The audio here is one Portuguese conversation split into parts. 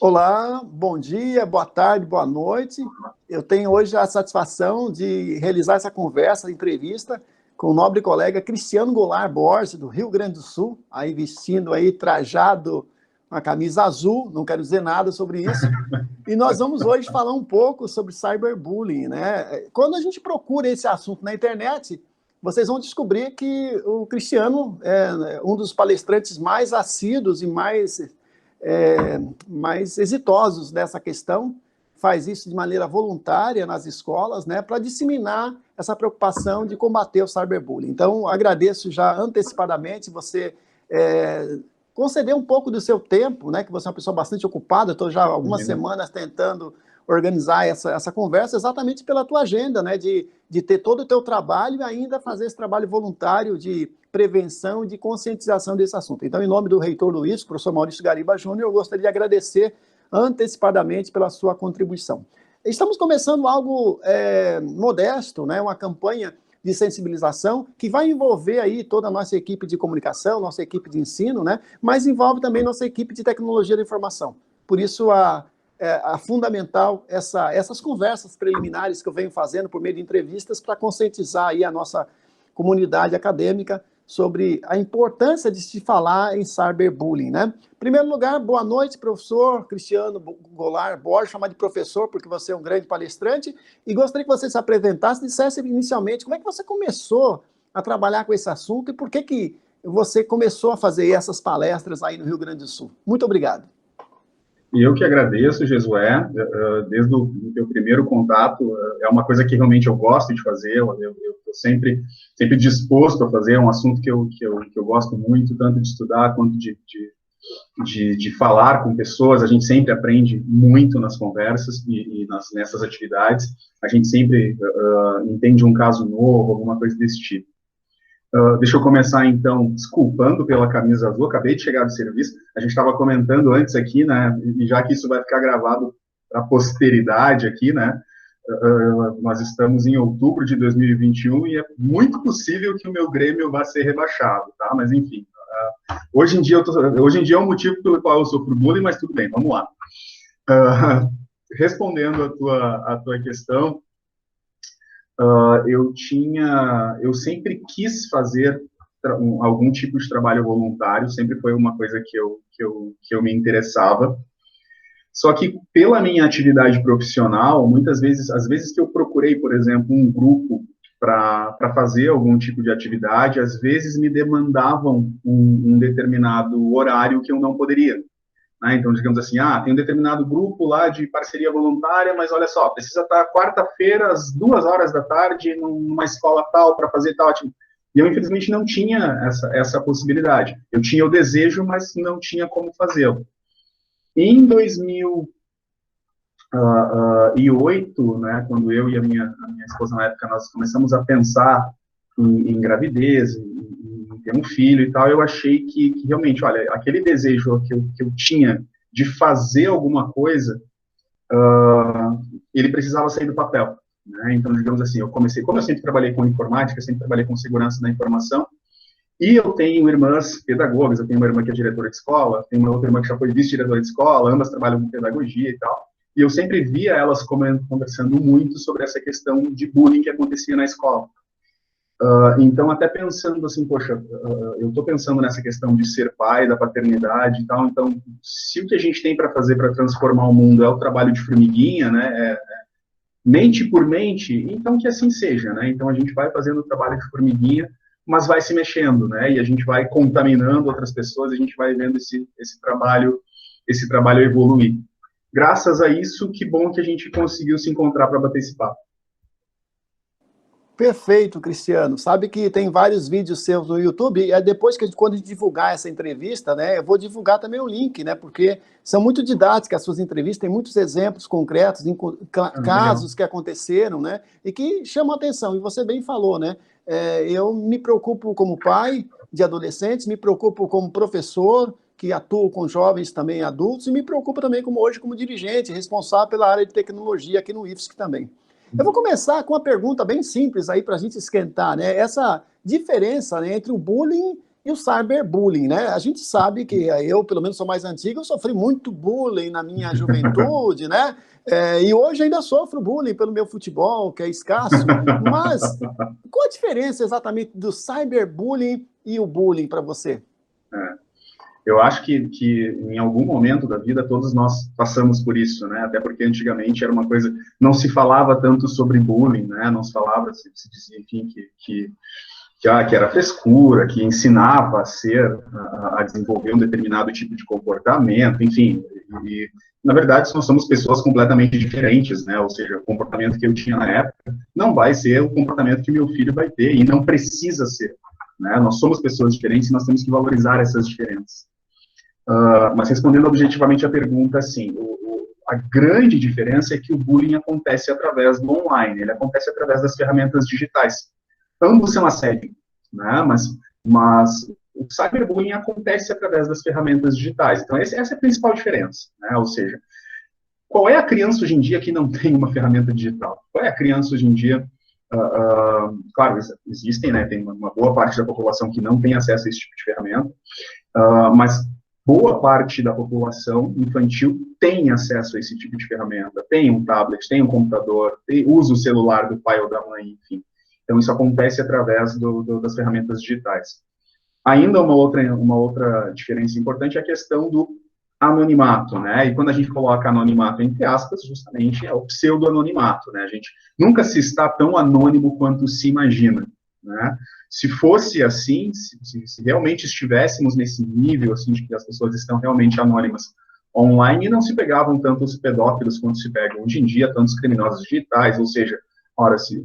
Olá, bom dia, boa tarde, boa noite. Eu tenho hoje a satisfação de realizar essa conversa, entrevista com o nobre colega Cristiano Goulart Borges, do Rio Grande do Sul, aí vestindo aí trajado uma camisa azul, não quero dizer nada sobre isso. E nós vamos hoje falar um pouco sobre cyberbullying, né? Quando a gente procura esse assunto na internet, vocês vão descobrir que o Cristiano é um dos palestrantes mais assíduos e mais exitosos dessa questão, faz isso de maneira voluntária nas escolas, né, para disseminar essa preocupação de combater o cyberbullying. Então, agradeço já antecipadamente você conceder um pouco do seu tempo, né, que você é uma pessoa bastante ocupada, estou já há algumas semanas tentando organizar essa conversa exatamente pela tua agenda, né, de ter todo o teu trabalho e ainda fazer esse trabalho voluntário de prevenção e de conscientização desse assunto. Então, em nome do reitor Luiz, professor Maurício Gariba Júnior, eu gostaria de agradecer antecipadamente pela sua contribuição. Estamos começando algo modesto, né, uma campanha de sensibilização que vai envolver aí toda a nossa equipe de comunicação, nossa equipe de ensino, né, mas envolve também nossa equipe de tecnologia da informação. Por isso, a fundamental essas conversas preliminares que eu venho fazendo por meio de entrevistas para conscientizar aí a nossa comunidade acadêmica sobre a importância de se falar em cyberbullying, né? Em primeiro lugar, boa noite, professor Cristiano Goulart Borges, chamar de professor, porque você é um grande palestrante, e gostaria que você se apresentasse e dissesse inicialmente como é que você começou a trabalhar com esse assunto e por que você começou a fazer essas palestras aí no Rio Grande do Sul. Muito obrigado. E eu que agradeço, Jesué, desde o meu primeiro contato, é uma coisa que realmente eu gosto de fazer, eu estou sempre disposto a fazer, é um assunto que eu gosto muito, tanto de estudar quanto de falar com pessoas, a gente sempre aprende muito nas conversas e nessas atividades, a gente sempre entende um caso novo, alguma coisa desse tipo. Deixa eu começar, então, desculpando pela camisa azul, acabei de chegar do serviço, a gente estava comentando antes aqui, né, e já que isso vai ficar gravado para a posteridade aqui, né, nós estamos em outubro de 2021 e é muito possível que o meu Grêmio vá ser rebaixado, tá, mas enfim, hoje em dia é um motivo pelo qual eu sofro bullying, mas tudo bem, vamos lá. Respondendo a tua questão, eu sempre quis fazer algum tipo de trabalho voluntário, sempre foi uma coisa que eu me interessava. Só que pela minha atividade profissional, às vezes que eu procurei, por exemplo, um grupo para fazer algum tipo de atividade, às vezes me demandavam um determinado horário que eu não poderia. Né? Então, digamos assim, tem um determinado grupo lá de parceria voluntária, mas olha só, precisa estar quarta-feira às 2 horas da tarde numa escola tal para fazer tal atividade. E eu, infelizmente, não tinha essa possibilidade. Eu tinha o desejo, mas não tinha como fazê-lo. Em 2008, né, quando eu e a minha esposa, na época, nós começamos a pensar em gravidez, ter um filho e tal, eu achei que realmente, olha, aquele desejo que eu tinha de fazer alguma coisa, ele precisava sair do papel, né? Então, digamos assim, como eu sempre trabalhei com informática, sempre trabalhei com segurança da informação, e eu tenho irmãs pedagogas, eu tenho uma irmã que é diretora de escola, tenho uma outra irmã que já foi vice-diretora de escola, ambas trabalham com pedagogia e tal, e eu sempre via elas conversando muito sobre essa questão de bullying que acontecia na escola. Então, até pensando assim, poxa, eu estou pensando nessa questão de ser pai, da paternidade e tal, então, se o que a gente tem para fazer para transformar o mundo é o trabalho de formiguinha, né, mente por mente, então que assim seja, né, então a gente vai fazendo o trabalho de formiguinha, mas vai se mexendo, né, e a gente vai contaminando outras pessoas, a gente vai vendo esse trabalho evoluir. Graças a isso, que bom que a gente conseguiu se encontrar para bater esse papo. Perfeito, Cristiano. Sabe que tem vários vídeos seus no YouTube, e depois quando a gente divulgar essa entrevista, né, eu vou divulgar também o link, né, porque são muito didáticas as suas entrevistas, tem muitos exemplos concretos, casos que aconteceram, né, e que chamam a atenção, e você bem falou, né, eu me preocupo como pai de adolescentes, me preocupo como professor, que atuo com jovens também adultos, e me preocupo também hoje como dirigente, responsável pela área de tecnologia aqui no IFSC também. Eu vou começar com uma pergunta bem simples aí para a gente esquentar, né? Essa diferença, né, entre o bullying e o cyberbullying, né? A gente sabe que eu, pelo menos, sou mais antigo, eu sofri muito bullying na minha juventude, né? E hoje ainda sofro bullying pelo meu futebol, que é escasso. Mas qual a diferença exatamente do cyberbullying e o bullying para você? Eu acho que em algum momento da vida todos nós passamos por isso, né? Até porque antigamente era uma coisa, não se falava tanto sobre bullying, né? Não se falava, se dizia, enfim, que era frescura, que ensinava a desenvolver um determinado tipo de comportamento, enfim. E, na verdade, nós somos pessoas completamente diferentes, né? Ou seja, o comportamento que eu tinha na época não vai ser o comportamento que meu filho vai ter, e não precisa ser, né? Nós somos pessoas diferentes e nós temos que valorizar essas diferenças. Mas respondendo objetivamente a pergunta, assim, a grande diferença é que o bullying acontece através do online, ele acontece através das ferramentas digitais. Ambos são assédio, né? Mas o cyberbullying acontece através das ferramentas digitais. Então, essa é a principal diferença, né? Ou seja, qual é a criança hoje em dia que não tem uma ferramenta digital? Qual é a criança hoje em dia? Claro, existem, né? Tem uma boa parte da população que não tem acesso a esse tipo de ferramenta, mas boa parte da população infantil tem acesso a esse tipo de ferramenta, tem um tablet, tem um computador, usa o celular do pai ou da mãe, enfim. Então, isso acontece através das ferramentas digitais. Ainda uma outra diferença importante é a questão do anonimato, né? E quando a gente coloca anonimato entre aspas, justamente é o pseudo-anonimato, né? A gente nunca se está tão anônimo quanto se imagina, né? Se fosse assim, se realmente estivéssemos nesse nível, assim, de que as pessoas estão realmente anônimas online, não se pegavam tantos pedófilos quanto se pegam hoje em dia, tantos criminosos digitais, ou seja, ora, se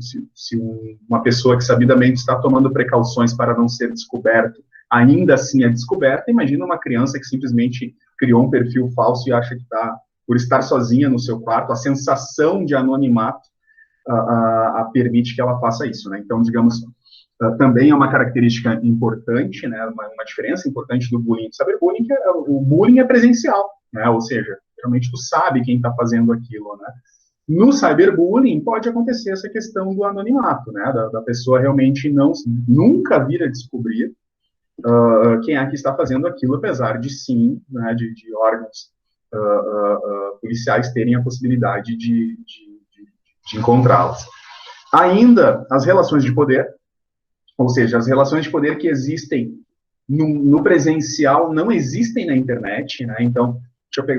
uma pessoa que sabidamente está tomando precauções para não ser descoberto, ainda assim é descoberta, imagina uma criança que simplesmente criou um perfil falso e acha que está, por estar sozinha no seu quarto, a sensação de anonimato permite que ela faça isso, né? Então, digamos, também é uma característica importante, né? Uma diferença importante do bullying e do cyberbullying, que o bullying é presencial, né? Ou seja, realmente tu sabe quem está fazendo aquilo, né? No cyberbullying pode acontecer essa questão do anonimato, né? Da pessoa realmente nunca vir a descobrir quem é que está fazendo aquilo, apesar de sim, né, de órgãos policiais terem a possibilidade de encontrá-las. Ainda as relações de poder, ou seja, as relações de poder que existem no presencial não existem na internet, né? Então,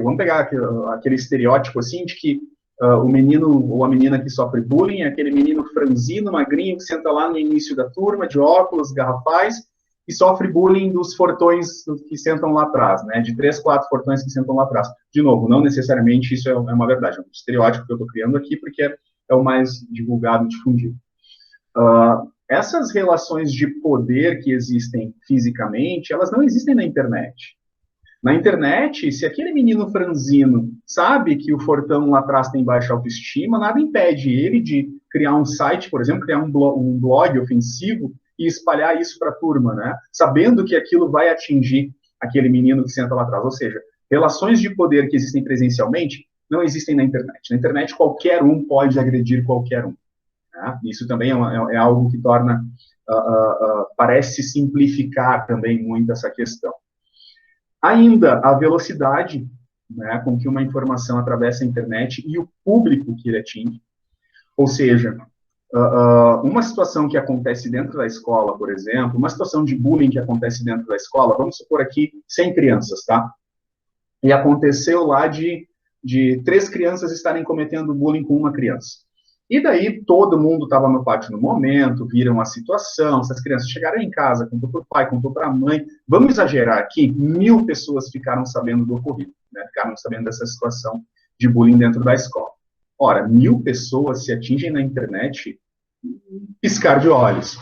vamos pegar aquele estereótipo assim de que o menino ou a menina que sofre bullying é aquele menino franzino, magrinho, que senta lá no início da turma, de óculos, garrafais, e sofre bullying dos fortões que sentam lá atrás, né? De 3, 4 fortões que sentam lá atrás. De novo, não necessariamente isso é uma verdade, é um estereótipo que eu estou criando aqui, porque é o mais divulgado e difundido. Essas relações de poder que existem fisicamente, elas não existem na internet. Na internet, se aquele menino franzino sabe que o fortão lá atrás tem baixa autoestima, nada impede ele de criar um site, por exemplo, criar um blog ofensivo e espalhar isso para a turma, né? Sabendo que aquilo vai atingir aquele menino que senta lá atrás. Ou seja, relações de poder que existem presencialmente não existem na internet. Na internet, qualquer um pode agredir qualquer um. Né? Isso também é algo que torna, parece simplificar também muito essa questão. Ainda a velocidade, né, com que uma informação atravessa a internet e o público que ele atinge. Ou seja, uma situação que acontece dentro da escola, por exemplo, uma situação de bullying que acontece dentro da escola, vamos supor aqui 100 crianças, tá? E aconteceu lá de 3 crianças estarem cometendo bullying com uma criança. E daí todo mundo estava no pátio no momento, viram a situação, essas crianças chegaram em casa, contou para o pai, contou para a mãe. Vamos exagerar aqui, 1000 pessoas ficaram sabendo do ocorrido, né? Ficaram sabendo dessa situação de bullying dentro da escola. Ora, 1000 pessoas se atingem na internet, piscar de olhos.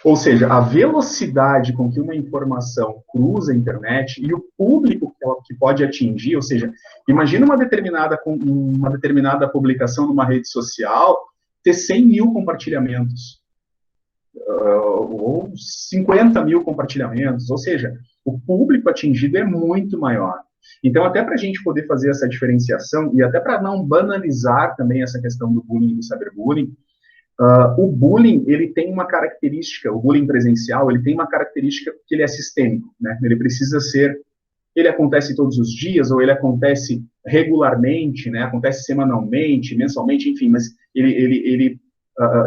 Ou seja, a velocidade com que uma informação cruza a internet e o público que pode atingir, ou seja, imagina uma determinada publicação numa rede social ter 100.000 compartilhamentos, ou 50.000 compartilhamentos, ou seja, o público atingido é muito maior. Então, até para a gente poder fazer essa diferenciação, e até para não banalizar também essa questão do bullying e do cyberbullying, O bullying, ele tem uma característica, o bullying presencial, ele tem uma característica que ele é sistêmico, né? Ele acontece todos os dias, ou ele acontece regularmente, né? Acontece semanalmente, mensalmente, enfim, mas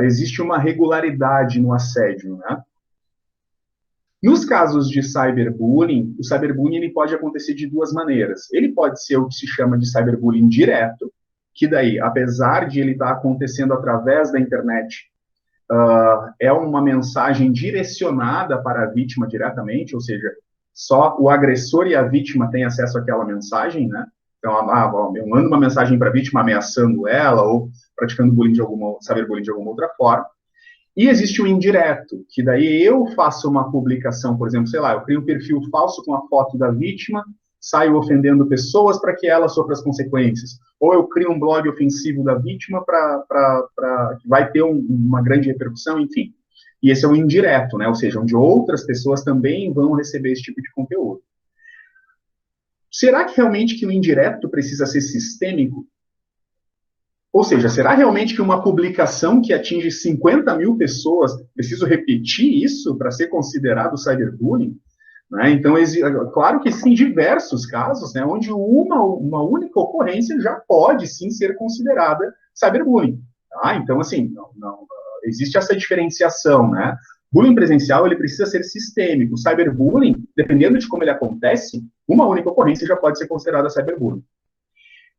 existe uma regularidade no assédio, né? Nos casos de cyberbullying, o cyberbullying ele pode acontecer de duas maneiras. Ele pode ser o que se chama de cyberbullying direto, que daí, apesar de ele estar acontecendo através da internet, é uma mensagem direcionada para a vítima diretamente, ou seja, só o agressor e a vítima têm acesso àquela mensagem, né? Então, eu mando uma mensagem para a vítima ameaçando ela ou praticando cyberbullying de alguma outra forma. E existe o indireto, que daí eu faço uma publicação, por exemplo, sei lá, eu crio um perfil falso com a foto da vítima, saio ofendendo pessoas para que ela sofra as consequências. Ou eu crio um blog ofensivo da vítima que vai ter uma grande repercussão, enfim. E esse é o indireto, né? Ou seja, onde outras pessoas também vão receber esse tipo de conteúdo. Será que realmente que o indireto precisa ser sistêmico? Ou seja, será realmente que uma publicação que atinge 50 mil pessoas, preciso repetir isso para ser considerado cyberbullying? Né? Então, claro que existem diversos casos, né, onde uma única ocorrência já pode, sim, ser considerada cyberbullying. Tá? Então, assim, não, existe essa diferenciação, né? Bullying presencial, ele precisa ser sistêmico. Cyberbullying, dependendo de como ele acontece, uma única ocorrência já pode ser considerada cyberbullying.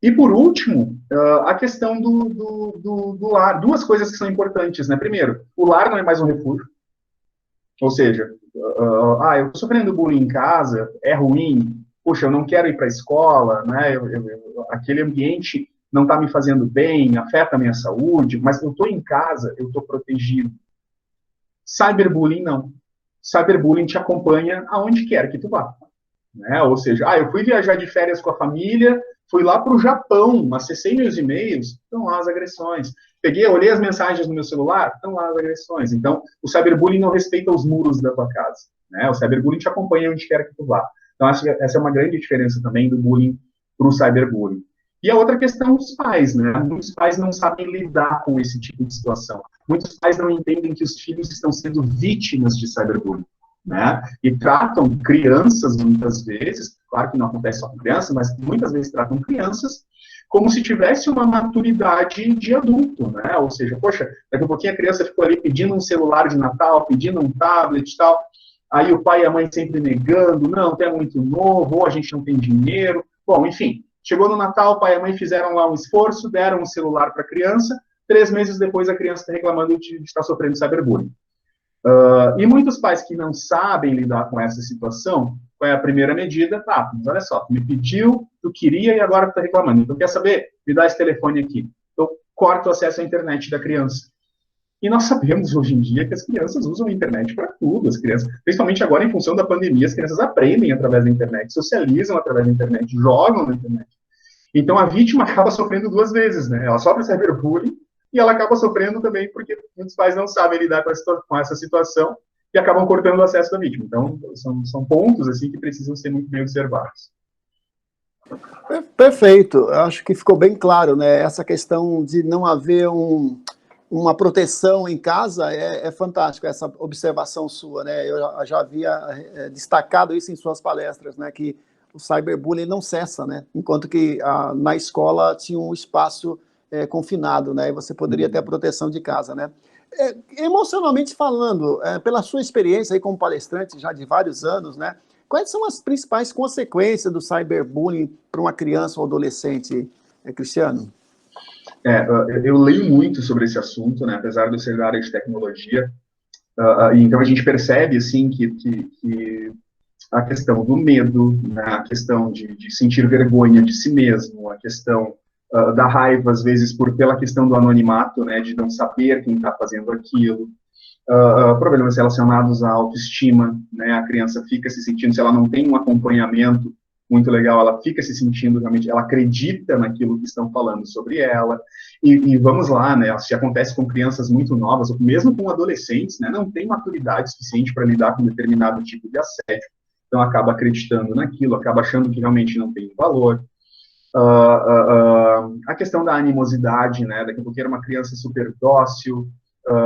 E, por último, a questão do lar. Duas coisas que são importantes, né? Primeiro, o lar não é mais um refúgio. Ou seja, eu estou sofrendo bullying em casa, é ruim, puxa, eu não quero ir para a escola, né? Aquele ambiente não está me fazendo bem, afeta a minha saúde, mas eu estou em casa, eu estou protegido. Cyberbullying, não. Cyberbullying te acompanha aonde quer que tu vá. Né? Ou seja, eu fui viajar de férias com a família, fui lá para o Japão, acessei meus e-mails, estão lá as agressões. Olhei as mensagens no meu celular, estão lá as agressões. Então, o cyberbullying não respeita os muros da tua casa. Né? O cyberbullying te acompanha onde quer que tu vá. Então, acho que essa é uma grande diferença também do bullying para o cyberbullying. E a outra questão, os pais, né? Muitos pais não sabem lidar com esse tipo de situação. Muitos pais não entendem que os filhos estão sendo vítimas de cyberbullying. Né? E tratam crianças, muitas vezes, claro que não acontece só com crianças, mas muitas vezes tratam crianças como se tivesse uma maturidade de adulto, né? Ou seja, poxa, daqui a pouquinho a criança ficou ali pedindo um celular de Natal, pedindo um tablet e tal, aí o pai e a mãe sempre negando, não, é muito novo, ou a gente não tem dinheiro. Bom, enfim, chegou no Natal, o pai e a mãe fizeram lá um esforço, deram um celular para a criança, 3 meses depois a criança está reclamando de estar sofrendo cyberbullying. E muitos pais que não sabem lidar com essa situação, qual é a primeira medida? Mas olha só, tu me pediu, tu queria e agora tu tá reclamando. Então, quer saber? Me dá esse telefone aqui. Eu corto o acesso à internet da criança. E nós sabemos hoje em dia que as crianças usam a internet para tudo. As crianças, principalmente agora em função da pandemia, as crianças aprendem através da internet, socializam através da internet, jogam na internet. Então, a vítima acaba sofrendo 2 vezes, né? Ela sofre cyberbullying e ela acaba sofrendo também porque muitos pais não sabem lidar com essa situação e acabam cortando o acesso da vítima. Então, são pontos assim que precisam ser muito bem observados. Perfeito, acho que ficou bem claro, né? Essa questão de não haver uma proteção em casa é fantástico, essa observação sua, né? Eu já havia destacado isso em suas palestras, né? Que o cyberbullying não cessa, né? Enquanto que na escola tinha um espaço confinado, né? E você poderia ter a proteção de casa, né? Emocionalmente falando, pela sua experiência aí como palestrante já de vários anos, né? Quais são as principais consequências do cyberbullying para uma criança ou adolescente, Cristiano? Eu leio muito sobre esse assunto, né? Apesar de eu ser da área de tecnologia, então a gente percebe assim que a questão do medo, né? A questão de sentir vergonha de si mesmo, a questão da raiva, às vezes, pela questão do anonimato, né, de não saber quem está fazendo aquilo, problemas relacionados à autoestima, né, a criança fica se sentindo, se ela não tem um acompanhamento muito legal, ela fica se sentindo realmente, ela acredita naquilo que estão falando sobre ela, e vamos lá, né, se acontece com crianças muito novas, ou mesmo com adolescentes, né, não tem maturidade suficiente para lidar com determinado tipo de assédio, então acaba acreditando naquilo, acaba achando que realmente não tem valor. A questão da animosidade, né? Daqui a pouco era uma criança super dócil,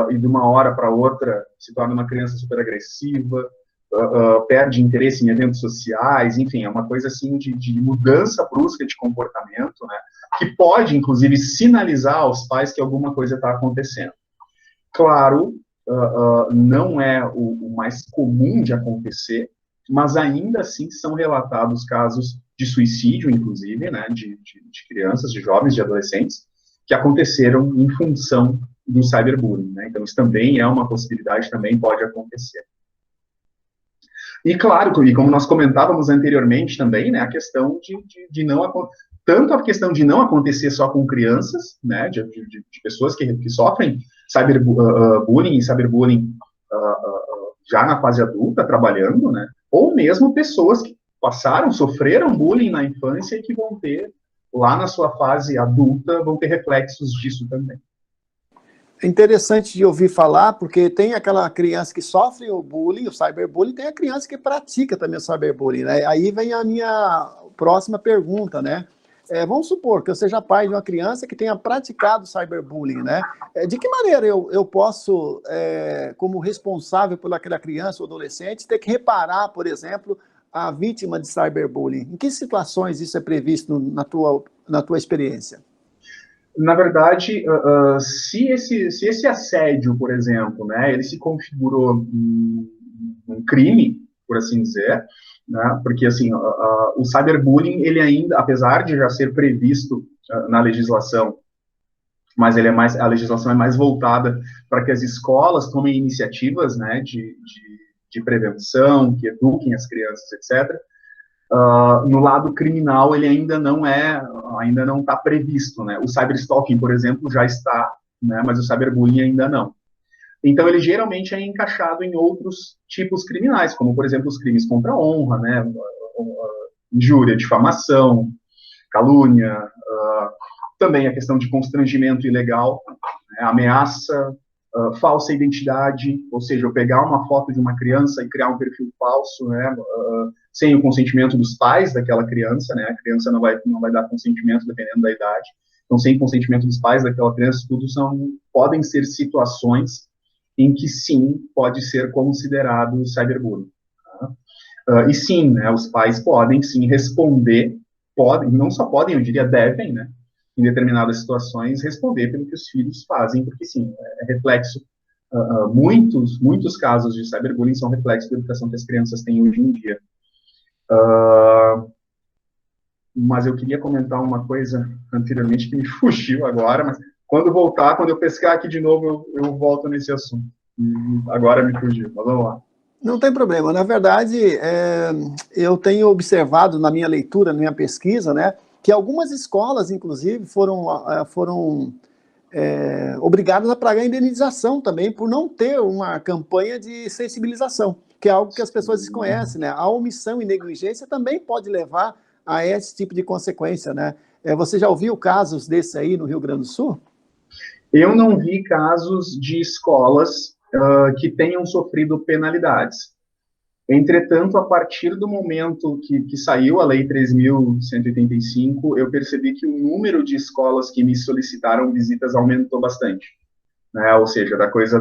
e de uma hora para outra se torna uma criança super agressiva, perde interesse em eventos sociais, enfim, é uma coisa assim de mudança brusca de comportamento, né, que pode, inclusive, sinalizar aos pais que alguma coisa está acontecendo. Claro, não é o mais comum de acontecer, mas ainda assim são relatados casos de suicídio, inclusive, né, de crianças, de jovens, de adolescentes, que aconteceram em função do cyberbullying, né? Então, isso também é uma possibilidade, também pode acontecer. E, claro, e como nós comentávamos anteriormente também, né, a questão de não... Tanto a questão de não acontecer só com crianças, né, de pessoas que sofrem cyberbullying e cyberbullying já na fase adulta, trabalhando, né, ou mesmo pessoas que sofreram bullying na infância e que vão ter, lá na sua fase adulta, vão ter reflexos disso também. É interessante de ouvir falar, porque tem aquela criança que sofre o bullying, o cyberbullying, tem a criança que pratica também o cyberbullying, né? Aí vem a minha próxima pergunta, né? Vamos supor que eu seja pai de uma criança que tenha praticado cyberbullying, né? De que maneira eu posso, como responsável por aquela criança ou adolescente, ter que reparar, por exemplo, a vítima de cyberbullying? Em que situações isso é previsto na tua experiência? Na verdade, se esse assédio, por exemplo, né, ele se configurou um crime, por assim dizer, né, porque assim, o cyberbullying, ele ainda, apesar de já ser previsto na legislação, mas a legislação é mais voltada para que as escolas tomem iniciativas, né, de prevenção, que eduquem as crianças, etc. No lado criminal, ele ainda não está previsto, né? O cyberstalking, por exemplo, já está, né? Mas o cyberbullying ainda não. Então, ele geralmente é encaixado em outros tipos criminais, como, por exemplo, os crimes contra a honra, né? Injúria, difamação, calúnia, também a questão de constrangimento ilegal, né? Ameaça, falsa identidade, ou seja, eu pegar uma foto de uma criança e criar um perfil falso, né, sem o consentimento dos pais daquela criança, né, a criança não vai dar consentimento dependendo da idade, então sem consentimento dos pais daquela criança, podem ser situações em que sim, pode ser considerado cyberbullying. Tá? E sim, né, os pais podem sim responder, não só podem, eu diria devem, né, em determinadas situações, responder pelo que os filhos fazem, porque, sim, é reflexo, muitos casos de cyberbullying são reflexo da educação que as crianças têm hoje em dia. Mas eu queria comentar uma coisa anteriormente que me fugiu agora, mas quando eu pescar aqui de novo, eu volto nesse assunto. Agora me fugiu, mas vamos lá. Não tem problema. Na verdade, eu tenho observado na minha leitura, na minha pesquisa, né, que algumas escolas, inclusive, foram obrigadas a pagar indenização também por não ter uma campanha de sensibilização, que é algo que as pessoas desconhecem, né? A omissão e negligência também pode levar a esse tipo de consequência, né? Você já ouviu casos desses aí no Rio Grande do Sul? Eu não vi casos de escolas que tenham sofrido penalidades. Entretanto, a partir do momento que saiu a Lei 3.185, eu percebi que o número de escolas que me solicitaram visitas aumentou bastante. Né? Ou seja, da coisa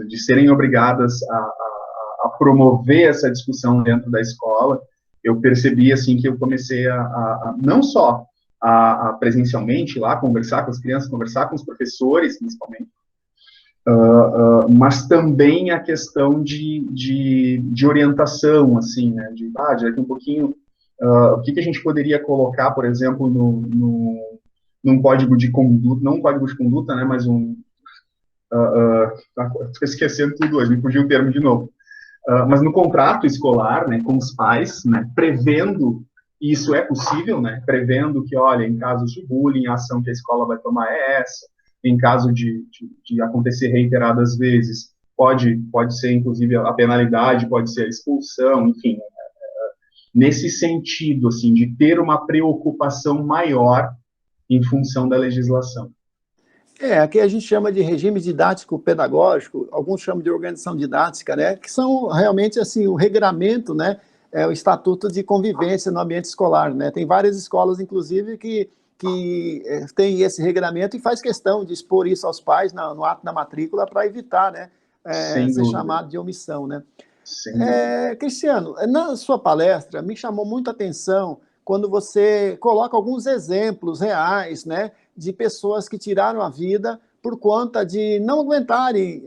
de serem obrigadas a promover essa discussão dentro da escola, eu percebi assim que eu comecei não só a presencialmente lá conversar com as crianças, conversar com os professores, principalmente, mas também a questão de orientação, assim, né, daqui um pouquinho, o que a gente poderia colocar, por exemplo, num código de conduta, não um código de conduta, né, mas estou esquecendo tudo hoje, me fugiu o termo de novo, mas no contrato escolar, né, com os pais, né, prevendo, e isso é possível, né, prevendo que, olha, em casos de bullying, a ação que a escola vai tomar é essa, em caso de acontecer reiteradas vezes, pode ser, inclusive, a penalidade, pode ser a expulsão, enfim, nesse sentido, assim, de ter uma preocupação maior em função da legislação. Aqui a gente chama de regime didático-pedagógico, alguns chamam de organização didática, né, que são realmente, assim, o regramento, né, o estatuto de convivência no ambiente escolar, né, tem várias escolas, inclusive, que que tem esse regramento e faz questão de expor isso aos pais no ato da matrícula para evitar, né, ser chamado de omissão, né? Cristiano, na sua palestra me chamou muita atenção quando você coloca alguns exemplos reais, né, de pessoas que tiraram a vida por conta de não aguentarem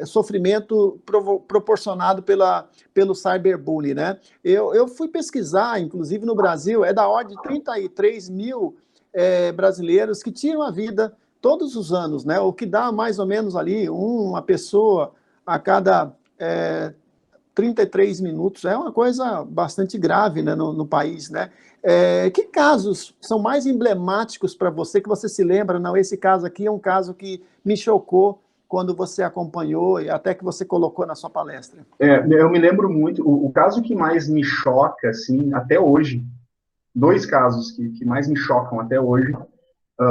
sofrimento proporcionado pelo cyberbullying, né? Eu fui pesquisar, inclusive no Brasil, é da ordem de 33 mil brasileiros que tiram a vida todos os anos, né? O que dá mais ou menos ali uma pessoa a cada 33 minutos. É uma coisa bastante grave, né, no país, né? Que casos são mais emblemáticos para você, que você se lembra? Não, esse caso aqui é um caso que me chocou quando você acompanhou e até que você colocou na sua palestra. Eu me lembro muito, o caso que mais me choca, assim, até hoje, dois casos que mais me chocam até hoje,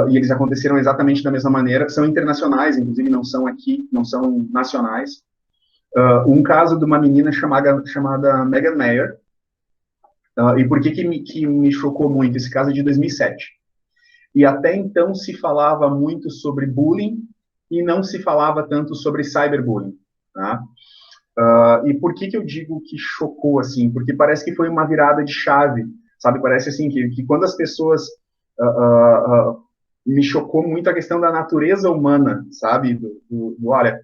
e eles aconteceram exatamente da mesma maneira, são internacionais, inclusive não são aqui, não são nacionais. Um caso de uma menina chamada Megan Mayer. E por que me chocou muito? Esse caso é de 2007. E até então se falava muito sobre bullying e não se falava tanto sobre cyberbullying. Tá? E por que eu digo que chocou, assim? Porque parece que foi uma virada de chave, sabe? Parece assim que quando as pessoas... me chocou muito a questão da natureza humana, sabe? Olha...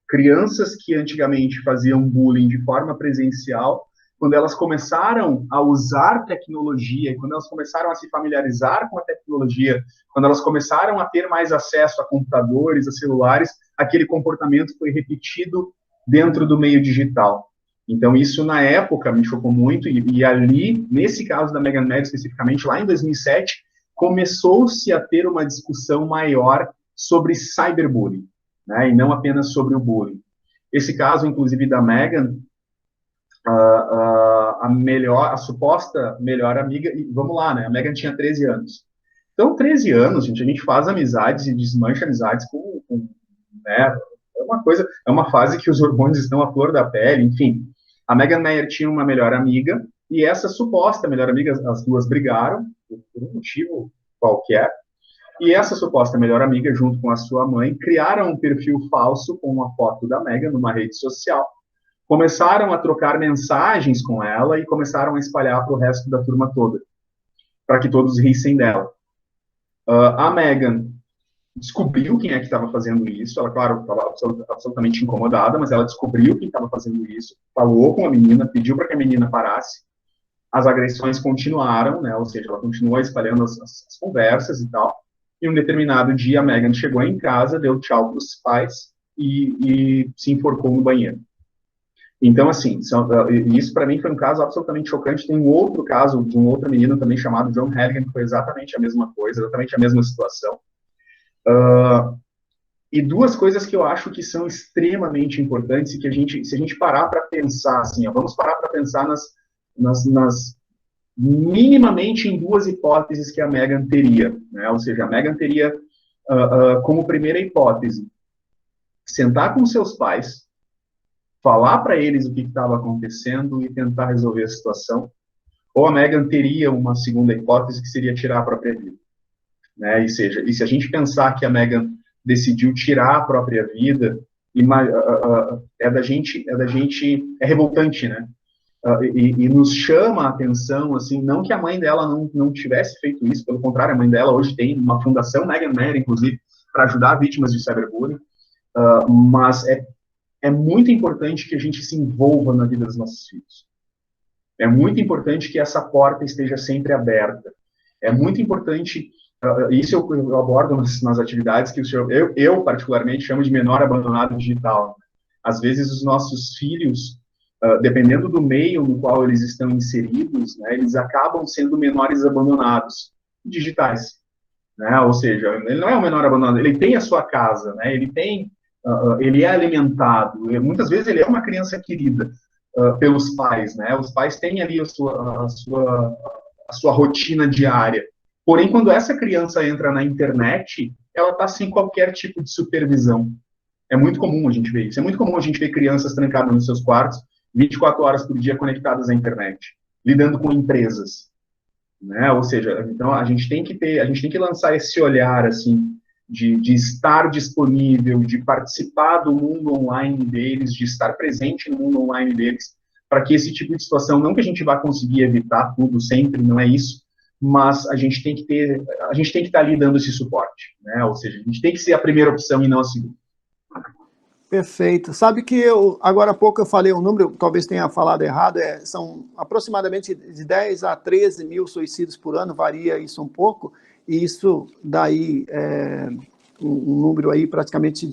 crianças que antigamente faziam bullying de forma presencial, quando elas começaram a usar tecnologia, quando elas começaram a se familiarizar com a tecnologia, quando elas começaram a ter mais acesso a computadores, a celulares, aquele comportamento foi repetido dentro do meio digital. Então, isso, na época, me chocou muito, e ali, nesse caso da Megan Mayer, especificamente, lá em 2007, começou-se a ter uma discussão maior sobre cyberbullying, né, e não apenas sobre o bullying. Esse caso, inclusive, da Megan, a suposta melhor amiga, e vamos lá, né, a Megan tinha 13 anos. Então, 13 anos, gente, a gente faz amizades e desmancha amizades né, é uma fase que os hormônios estão à flor da pele, enfim. A Megan Mayer tinha uma melhor amiga, e essa suposta melhor amiga, as duas brigaram, por um motivo qualquer, e essa suposta melhor amiga, junto com a sua mãe, criaram um perfil falso com uma foto da Megan numa rede social. Começaram a trocar mensagens com ela e começaram a espalhar para o resto da turma toda, para que todos rissem dela. A Megan descobriu quem é que estava fazendo isso. Ela, claro, estava absolutamente incomodada, mas ela descobriu quem estava fazendo isso, falou com a menina, pediu para que a menina parasse. As agressões continuaram, né? Ou seja, ela continuou espalhando as conversas e tal. E um determinado dia, a Megan chegou em casa, deu tchau para os pais e se enforcou no banheiro. Então, assim, isso para mim foi um caso absolutamente chocante. Tem um outro caso de um outro menino também chamado John Halligan, que foi exatamente a mesma coisa, exatamente a mesma situação. E duas coisas que eu acho que são extremamente importantes e que se a gente parar para pensar, assim, vamos parar para pensar minimamente em duas hipóteses que a Megan teria, né? Ou seja, a Megan teria como primeira hipótese sentar com seus pais, falar para eles o que estava acontecendo e tentar resolver a situação, ou a Megan teria uma segunda hipótese que seria tirar a própria vida, né? E se a gente pensar que a Megan decidiu tirar a própria vida, é revoltante, né? E nos chama a atenção, assim, não que a mãe dela não tivesse feito isso, pelo contrário, a mãe dela hoje tem uma fundação, Megan Mayer, inclusive, para ajudar vítimas de cyberbullying, mas é muito importante que a gente se envolva na vida dos nossos filhos. É muito importante que essa porta esteja sempre aberta. É muito importante, isso eu abordo nas atividades que eu particularmente chamo de menor abandonado digital. Às vezes os nossos filhos, dependendo do meio no qual eles estão inseridos, né, eles acabam sendo menores abandonados digitais, né? Ou seja, ele não é um menor abandonado, ele tem a sua casa, né? Ele é alimentado, muitas vezes ele é uma criança querida pelos pais, né? Os pais têm ali a sua rotina diária. Porém, quando essa criança entra na internet, ela está sem qualquer tipo de supervisão. É muito comum a gente ver isso. É muito comum a gente ver crianças trancadas nos seus quartos, 24 horas por dia conectadas à internet, lidando com empresas. né? Ou seja, então a gente tem que lançar esse olhar, assim, de estar disponível, de participar do mundo online deles, de estar presente no mundo online deles, para que esse tipo de situação, não que a gente vá conseguir evitar tudo sempre, não é isso, mas a gente tem que estar ali dando esse suporte, né? Ou seja, a gente tem que ser a primeira opção e não a segunda. Perfeito. Sabe que agora há pouco eu falei um número, talvez tenha falado errado, são aproximadamente de 10 a 13 mil suicídios por ano, varia isso um pouco, e isso daí um número aí praticamente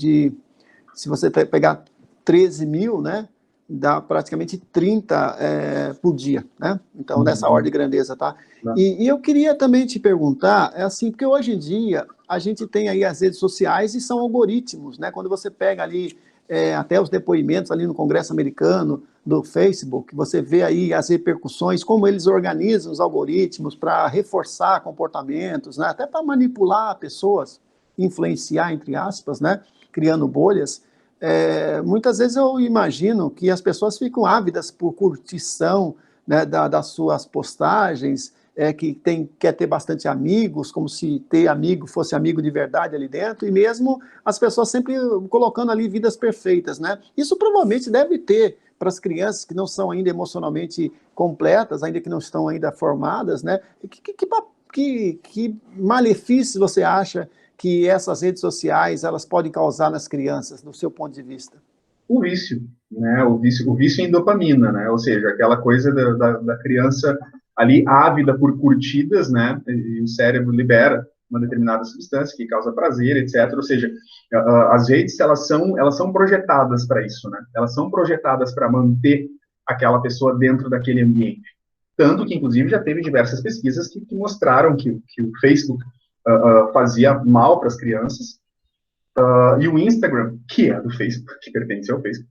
se você pegar 13 mil, né, dá praticamente 30 por dia, né? Então, nessa ordem de grandeza, tá? E eu queria também te perguntar, assim, porque hoje em dia a gente tem aí as redes sociais e são algoritmos, né? Quando você pega ali até os depoimentos ali no Congresso americano, do Facebook, você vê aí as repercussões, como eles organizam os algoritmos para reforçar comportamentos, né? Até para manipular pessoas, influenciar, entre aspas, né? Criando bolhas. Muitas vezes eu imagino que as pessoas ficam ávidas por curtição, né, das suas postagens, que quer ter bastante amigos, como se ter amigo fosse amigo de verdade ali dentro, e mesmo as pessoas sempre colocando ali vidas perfeitas, né? Isso provavelmente deve ter para as crianças que não são ainda emocionalmente completas, ainda que não estão ainda formadas, né? Que malefícios você acha que essas redes sociais elas podem causar nas crianças, do seu ponto de vista? O vício, né? O vício em dopamina, né? Ou seja, aquela coisa da criança ali ávida por curtidas, né? E o cérebro libera uma determinada substância que causa prazer, etc. Ou seja, as redes elas são projetadas para isso, né? Elas são projetadas para manter aquela pessoa dentro daquele ambiente. Tanto que, inclusive, já teve diversas pesquisas que mostraram que o Facebook fazia mal para as crianças, e o Instagram, que é do Facebook, que pertence ao Facebook,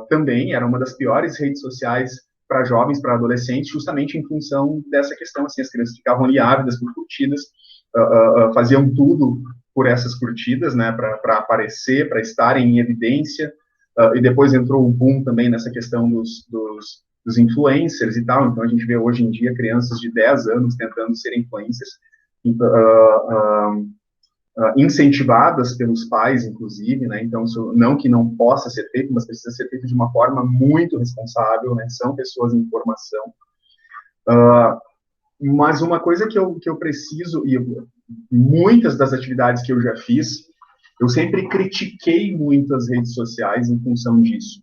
também era uma das piores redes sociais para jovens, para adolescentes, justamente em função dessa questão, assim, as crianças ficavam ali ávidas por curtidas, faziam tudo por essas curtidas, né, para aparecer, para estarem em evidência, e depois entrou um boom também nessa questão dos influencers e tal, então a gente vê hoje em dia crianças de 10 anos tentando ser influencers, incentivadas pelos pais, inclusive, né? Então, não que não possa ser feito, mas precisa ser feito de uma forma muito responsável, né? São pessoas em formação. Mas uma coisa que eu preciso, e muitas das atividades que eu já fiz, eu sempre critiquei muito as redes sociais em função disso.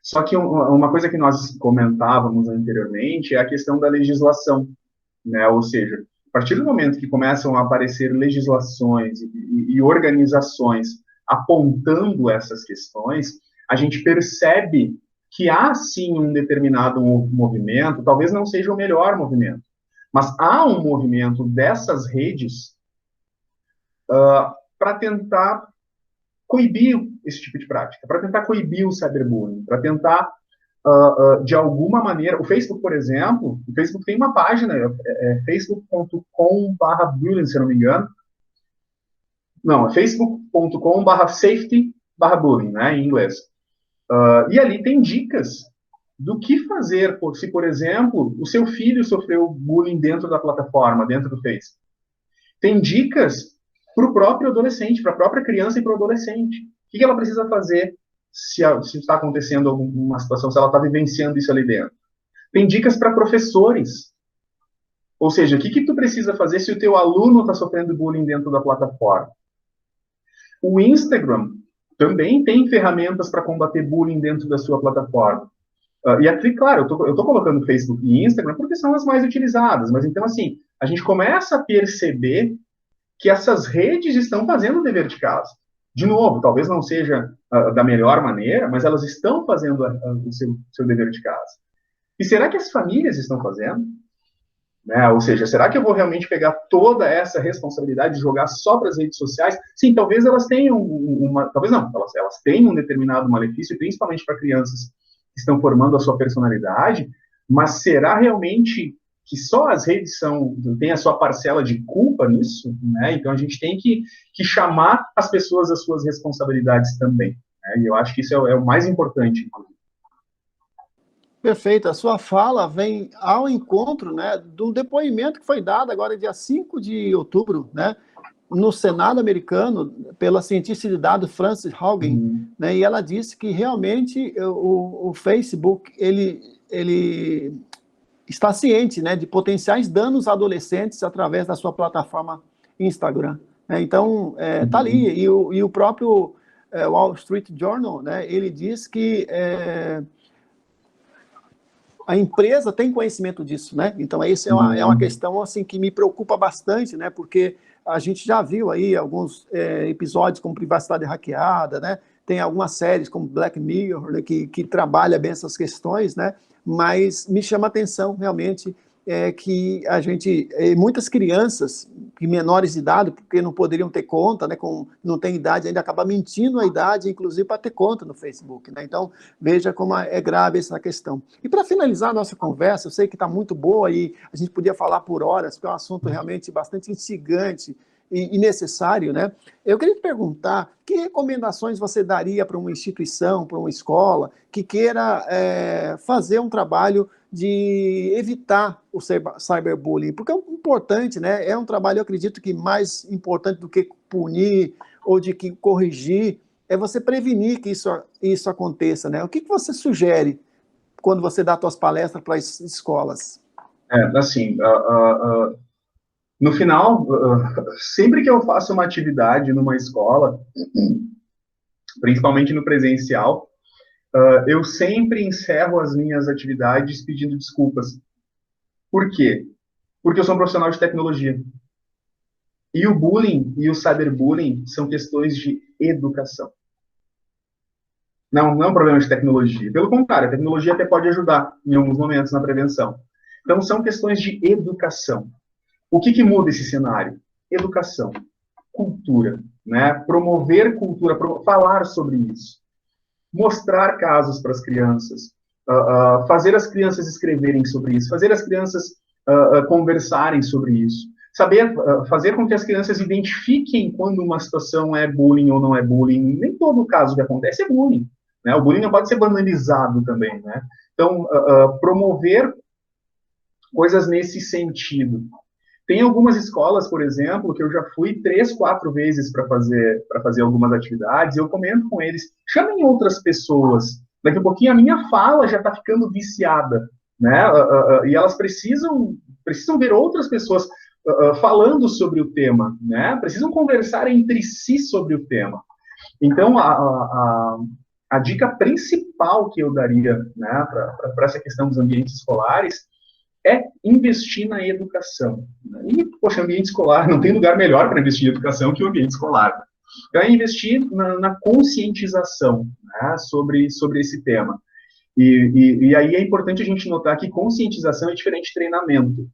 Só que uma coisa que nós comentávamos anteriormente é a questão da legislação, né? Ou seja, a partir do momento que começam a aparecer legislações e organizações apontando essas questões, a gente percebe que há sim um determinado movimento, talvez não seja o melhor movimento, mas há um movimento dessas redes para tentar coibir esse tipo de prática, para tentar coibir o cyberbullying, para tentar de alguma maneira, o Facebook, por exemplo, o Facebook tem uma página, facebook.com/bullying, se eu não me engano. Não, é facebook.com/safety/bullying, né, em inglês. E ali tem dicas do que fazer se, por exemplo, o seu filho sofreu bullying dentro da plataforma, dentro do Facebook. Tem dicas para o próprio adolescente, para a própria criança e para o adolescente. O que ela precisa fazer se está acontecendo alguma situação, se ela está vivenciando isso ali dentro. Tem dicas para professores. Ou seja, o que tu precisa fazer se o teu aluno está sofrendo bullying dentro da plataforma? O Instagram também tem ferramentas para combater bullying dentro da sua plataforma. E aqui, claro, eu tô colocando Facebook e Instagram porque são as mais utilizadas, mas então, assim, a gente começa a perceber que essas redes estão fazendo o dever de casa. De novo, talvez não seja da melhor maneira, mas elas estão fazendo o seu dever de casa. E será que as famílias estão fazendo? Né? Ou seja, será que eu vou realmente pegar toda essa responsabilidade de jogar só para as redes sociais? Sim, talvez elas tenham talvez não, elas tenham um determinado malefício, principalmente para crianças que estão formando a sua personalidade, mas será realmente que só as redes têm a sua parcela de culpa nisso? Né? Então a gente tem que chamar as pessoas às suas responsabilidades também. Né? E eu acho que isso é o mais importante, inclusive. Perfeito. A sua fala vem ao encontro, né, do depoimento que foi dado agora, dia 5 de outubro, né, no Senado americano, pela cientista de dados Frances Haugen, né, e ela disse que realmente o Facebook, ele está ciente, né, de potenciais danos a adolescentes através da sua plataforma Instagram. Né? Então, tá ali, e o próprio Wall Street Journal, né, ele diz que a empresa tem conhecimento disso, né? Então, isso é uma questão assim, que me preocupa bastante, né? Porque a gente já viu aí alguns episódios como privacidade hackeada, né? Tem algumas séries como Black Mirror, né? que trabalha bem essas questões, né? Mas me chama a atenção, realmente, que a gente, muitas crianças menores de idade, porque não poderiam ter conta, né, não tem idade, ainda acaba mentindo a idade, inclusive para ter conta no Facebook. Né? Então, veja como é grave essa questão. E para finalizar a nossa conversa, eu sei que está muito boa e a gente podia falar por horas, porque é um assunto realmente bastante instigante e necessário, né? Eu queria te perguntar, que recomendações você daria para uma instituição, para uma escola, que queira fazer um trabalho de evitar o cyberbullying? Porque é importante, né? É um trabalho, eu acredito que mais importante do que punir ou de que corrigir, é você prevenir que isso aconteça, né? O que você sugere quando você dá suas palestras para as escolas? Assim, no final, sempre que eu faço uma atividade numa escola, principalmente no presencial, eu sempre encerro as minhas atividades pedindo desculpas. Por quê? Porque eu sou um profissional de tecnologia. E o bullying e o cyberbullying são questões de educação. Não é um problema de tecnologia. Pelo contrário, a tecnologia até pode ajudar em alguns momentos na prevenção. Então, são questões de educação. O que muda esse cenário? Educação, cultura, né? Promover cultura, falar sobre isso. Mostrar casos para as crianças, fazer as crianças escreverem sobre isso, fazer as crianças conversarem sobre isso, saber fazer com que as crianças identifiquem quando uma situação é bullying ou não é bullying. Nem todo caso que acontece é bullying, né? O bullying não pode ser banalizado também, né? Então, promover coisas nesse sentido. Tem algumas escolas, por exemplo, que eu já fui 3, 4 vezes para fazer algumas atividades, e eu comento com eles, chamem outras pessoas. Daqui a pouquinho a minha fala já está ficando viciada, né? E elas precisam ver outras pessoas falando sobre o tema, né? Precisam conversar entre si sobre o tema. Então, a dica principal que eu daria, né, para essa questão dos ambientes escolares é investir na educação. E, poxa, ambiente escolar, não tem lugar melhor para investir em educação que o ambiente escolar. Então, é investir na conscientização, né, sobre esse tema. E aí é importante a gente notar que conscientização é diferente de treinamento.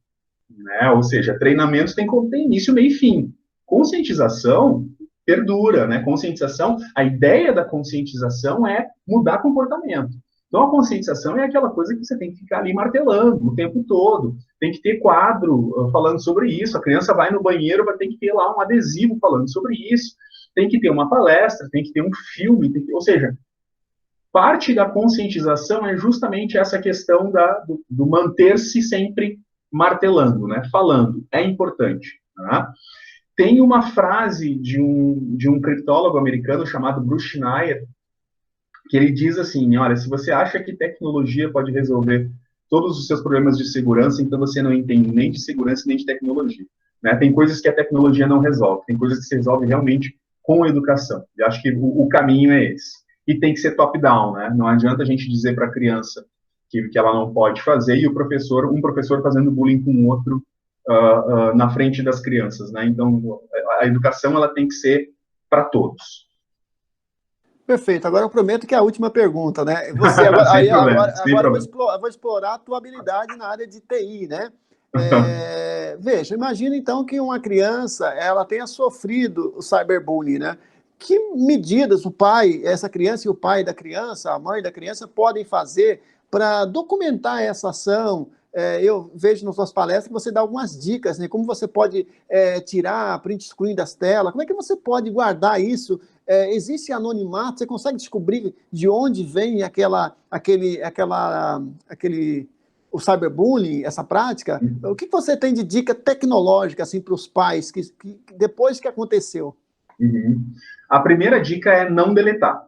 Né? Ou seja, treinamento tem início, meio e fim. Conscientização perdura, né? Conscientização, a ideia da conscientização é mudar comportamento. Então, a conscientização é aquela coisa que você tem que ficar ali martelando o tempo todo. Tem que ter quadro falando sobre isso. A criança vai no banheiro, vai ter que ter lá um adesivo falando sobre isso. Tem que ter uma palestra, tem que ter um filme. Ou seja, parte da conscientização é justamente essa questão do manter-se sempre martelando, né? Falando. É importante. Tá? Tem uma frase de um criptólogo americano chamado Bruce Schneier, que ele diz assim, olha, se você acha que tecnologia pode resolver todos os seus problemas de segurança, então você não entende nem de segurança nem de tecnologia. Né? Tem coisas que a tecnologia não resolve, tem coisas que se resolve realmente com a educação. E acho que o caminho é esse. E tem que ser top-down, né? Não adianta a gente dizer para a criança que ela não pode fazer e um professor fazendo bullying com o outro na frente das crianças, né? Então, a educação ela tem que ser para todos. Perfeito. Agora eu prometo que é a última pergunta, né? Você agora eu vou explorar a tua habilidade na área de TI, né? Veja, imagina então que uma criança ela tenha sofrido o cyberbullying, né? Que medidas essa criança e o pai da criança, a mãe da criança podem fazer para documentar essa ação? Eu vejo nas suas palestras que você dá algumas dicas, né? Como você pode tirar print screen das telas, como é que você pode guardar isso existe anonimato? Você consegue descobrir de onde vem o cyberbullying, essa prática? O que você tem de dica tecnológica assim, para os pais depois que aconteceu? Uhum. A primeira dica é não deletar,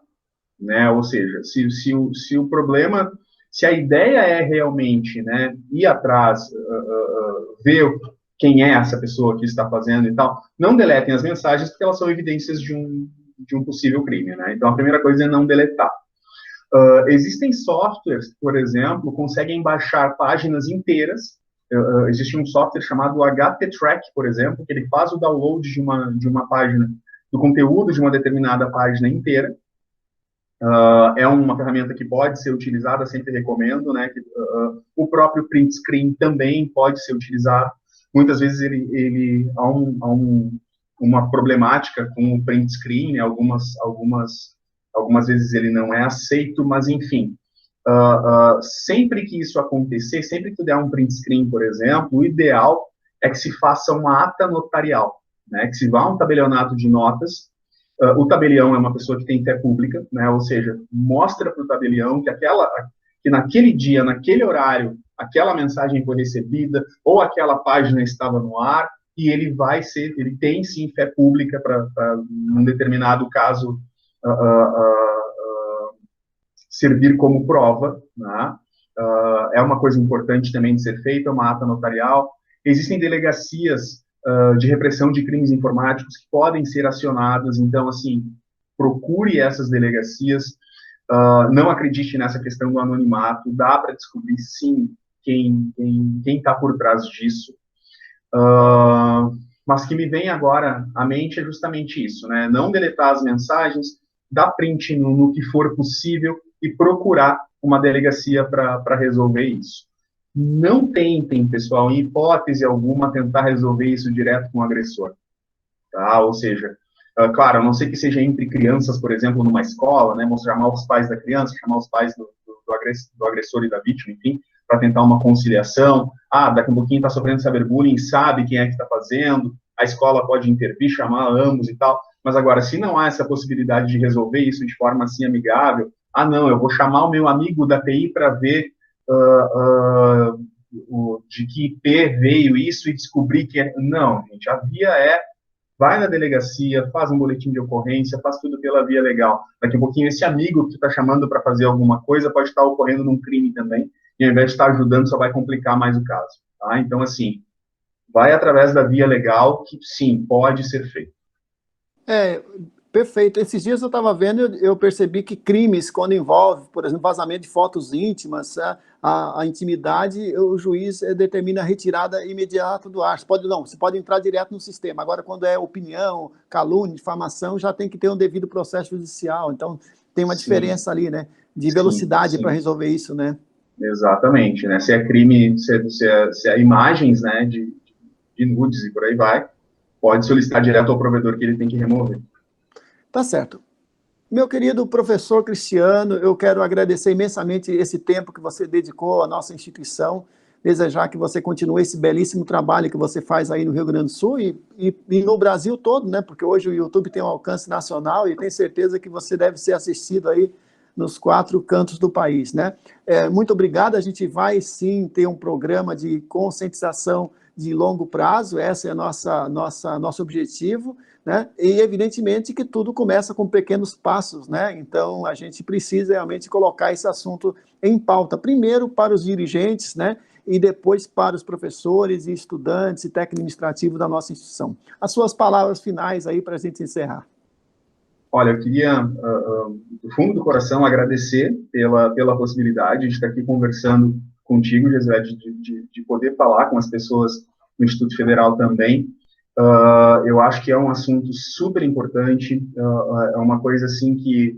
né? Ou seja, se o problema, se a ideia é realmente, né, ir atrás, ver quem é essa pessoa que está fazendo e tal, não deletem as mensagens porque elas são evidências de um possível crime, né? Então a primeira coisa é não deletar. Existem softwares, por exemplo, conseguem baixar páginas inteiras. Existe um software chamado HT-Track, por exemplo, que ele faz o download de uma página, do conteúdo de uma determinada página inteira. É uma ferramenta que pode ser utilizada, sempre recomendo, né? O próprio print screen também pode ser utilizado. Muitas vezes ele há uma problemática com o print screen, né? Algumas vezes ele não é aceito, mas enfim. Sempre que isso acontecer, sempre que tu der um print screen, por exemplo, o ideal é que se faça uma ata notarial, né? Que se vá a um tabelionato de notas. O tabelião é uma pessoa que tem fé pública, né? Ou seja, mostra para o tabelião que naquele dia, naquele horário, aquela mensagem foi recebida ou aquela página estava no ar e ele tem sim fé pública para num determinado caso servir como prova, né? É uma coisa importante também de ser feita, uma ata notarial. Existem delegacias de repressão de crimes informáticos que podem ser acionadas, então, assim, procure essas delegacias, não acredite nessa questão do anonimato, dá para descobrir, sim, quem está por trás disso. Mas que me vem agora à mente é justamente isso, né? Não deletar as mensagens, dar print no que for possível e procurar uma delegacia para resolver isso. Não tentem, pessoal, em hipótese alguma, tentar resolver isso direto com o agressor, tá? Ou seja, claro, a não ser que seja entre crianças, por exemplo, numa escola, né? Vamos chamar os pais da criança, chamar os pais do agressor e da vítima, enfim, para tentar uma conciliação. Daqui a pouquinho está sofrendo cyberbullying, sabe quem é que está fazendo, a escola pode intervir, chamar ambos e tal. Mas agora, se não há essa possibilidade de resolver isso de forma assim amigável, não, eu vou chamar o meu amigo da TI para ver de que IP veio isso e descobrir que é... Não, gente, a via vai na delegacia, faz um boletim de ocorrência, faz tudo pela via legal. Daqui a pouquinho, esse amigo que tu está chamando para fazer alguma coisa pode estar ocorrendo num crime também, e ao invés de estar ajudando, só vai complicar mais o caso. Tá? Então, assim, vai através da via legal, que sim, pode ser feito. Perfeito. Esses dias eu estava vendo, eu percebi que crimes, quando envolve, por exemplo, vazamento de fotos íntimas, a intimidade, o juiz determina a retirada imediata do ar. Você pode entrar direto no sistema. Agora, quando é opinião, calúnia, difamação, já tem que ter um devido processo judicial. Então, tem uma diferença ali, né, de velocidade para resolver isso, né? Exatamente, né? Se é crime, se é imagens, né, de nudes e por aí vai, pode solicitar direto ao provedor que ele tem que remover. Tá certo. Meu querido professor Cristiano, eu quero agradecer imensamente esse tempo que você dedicou à nossa instituição, desejar que você continue esse belíssimo trabalho que você faz aí no Rio Grande do Sul e no Brasil todo, né? Porque hoje o YouTube tem um alcance nacional e tenho certeza que você deve ser assistido aí nos 4 cantos do país, né? Muito obrigado, a gente vai sim ter um programa de conscientização de longo prazo, esse é nosso objetivo, né? E evidentemente que tudo começa com pequenos passos, né? Então a gente precisa realmente colocar esse assunto em pauta, primeiro para os dirigentes, né? E depois para os professores e estudantes e técnico administrativo da nossa instituição. As suas palavras finais aí para a gente encerrar. Olha, eu queria, do fundo do coração, agradecer pela possibilidade de estar aqui conversando contigo, Jesué, de poder falar com as pessoas no Instituto Federal também. Eu acho que é um assunto super importante, é uma coisa assim que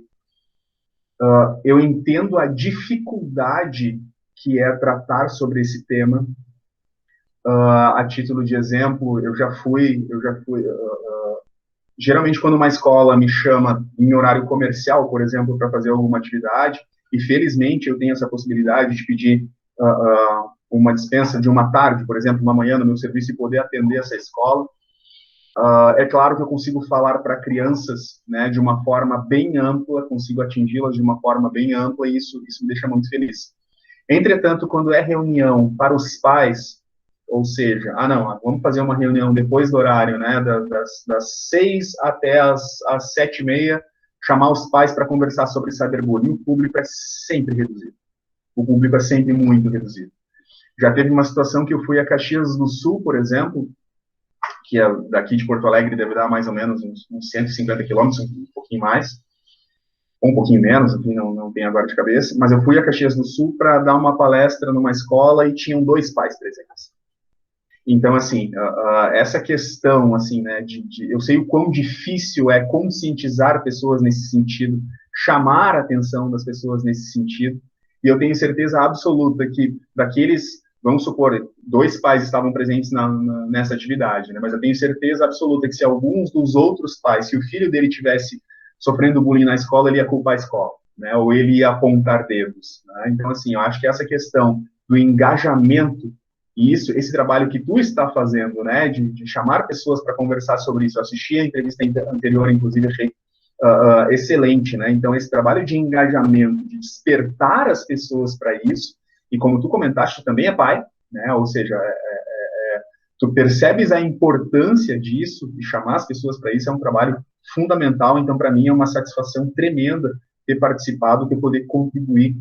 eu entendo a dificuldade que é tratar sobre esse tema. A título de exemplo, eu já fui geralmente quando uma escola me chama em horário comercial, por exemplo, para fazer alguma atividade, e felizmente eu tenho essa possibilidade de pedir uma dispensa de uma tarde, por exemplo, uma manhã no meu serviço e poder atender essa escola. É claro que eu consigo falar para crianças, né, de uma forma bem ampla, consigo atingi-las de uma forma bem ampla, e isso me deixa muito feliz. Entretanto, quando é reunião para os pais, ou seja, não, vamos fazer uma reunião depois do horário, né, das 6 até as 7h30, chamar os pais para conversar sobre cyberbullying, o público é sempre reduzido. O público é sempre muito reduzido. Já teve uma situação que eu fui a Caxias do Sul, por exemplo, que é daqui de Porto Alegre, deve dar mais ou menos uns 150 quilômetros, um pouquinho mais, ou um pouquinho menos, enfim, não tenho agora de cabeça, mas eu fui a Caxias do Sul para dar uma palestra numa escola e tinham 2 pais presentes. Então, assim, essa questão, assim, né, eu sei o quão difícil é conscientizar pessoas nesse sentido, chamar a atenção das pessoas nesse sentido, e eu tenho certeza absoluta que daqueles, vamos supor, 2 pais estavam presentes nessa atividade, né, mas eu tenho certeza absoluta que se alguns dos outros pais, se o filho dele tivesse sofrendo bullying na escola, ele ia culpar a escola, né, ou ele ia apontar dedos, né? Então, assim, eu acho que essa questão do engajamento, e esse trabalho que tu está fazendo, né, de chamar pessoas para conversar sobre isso, eu assisti a entrevista anterior, inclusive, achei excelente, né, então esse trabalho de engajamento, de despertar as pessoas para isso, e como tu comentaste, tu também é pai, né, ou seja, tu percebes a importância disso, e chamar as pessoas para isso é um trabalho fundamental, então para mim é uma satisfação tremenda ter participado, ter poder contribuir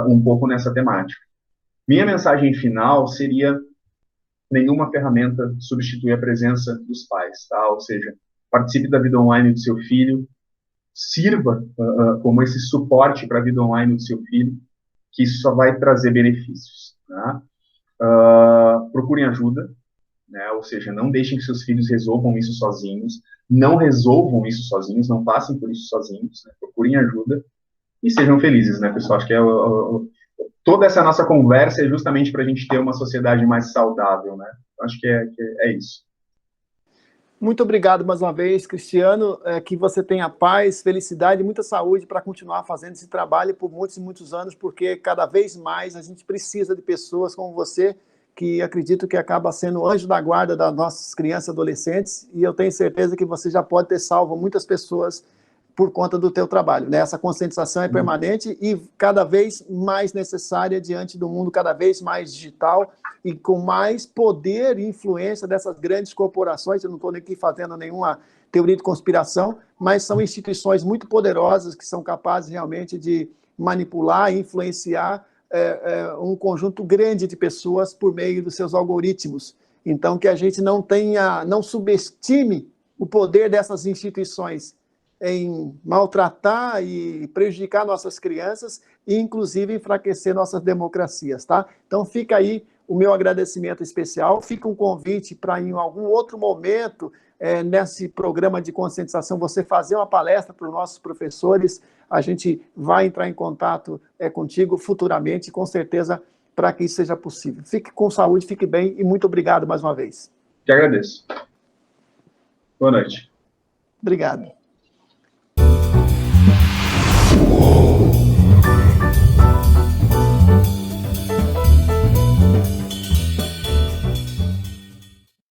um pouco nessa temática. Minha mensagem final seria: nenhuma ferramenta substitui a presença dos pais, tá? Ou seja, participe da vida online do seu filho, sirva como esse suporte para a vida online do seu filho, que isso só vai trazer benefícios, tá? Procurem ajuda, né? Ou seja, não deixem que seus filhos resolvam isso sozinhos, não resolvam isso sozinhos, não passem por isso sozinhos, né? Procurem ajuda e sejam felizes, né, pessoal? Acho que toda essa nossa conversa é justamente para a gente ter uma sociedade mais saudável, né? Acho que é isso. Muito obrigado mais uma vez, Cristiano, que você tenha paz, felicidade e muita saúde para continuar fazendo esse trabalho por muitos e muitos anos, porque cada vez mais a gente precisa de pessoas como você, que acredito que acaba sendo o anjo da guarda das nossas crianças e adolescentes, e eu tenho certeza que você já pode ter salvo muitas pessoas por conta do teu trabalho, né? Essa conscientização é permanente e cada vez mais necessária diante do mundo cada vez mais digital e com mais poder e influência dessas grandes corporações. Eu não estou aqui fazendo nenhuma teoria de conspiração, mas são instituições muito poderosas que são capazes realmente de manipular e influenciar um conjunto grande de pessoas por meio dos seus algoritmos. Então, que a gente não subestime o poder dessas instituições em maltratar e prejudicar nossas crianças e, inclusive, enfraquecer nossas democracias, tá? Então, fica aí o meu agradecimento especial, fica um convite para, em algum outro momento, nesse programa de conscientização, você fazer uma palestra para os nossos professores, a gente vai entrar em contato contigo futuramente, com certeza, para que isso seja possível. Fique com saúde, fique bem e muito obrigado mais uma vez. Te agradeço. Boa noite. Obrigado.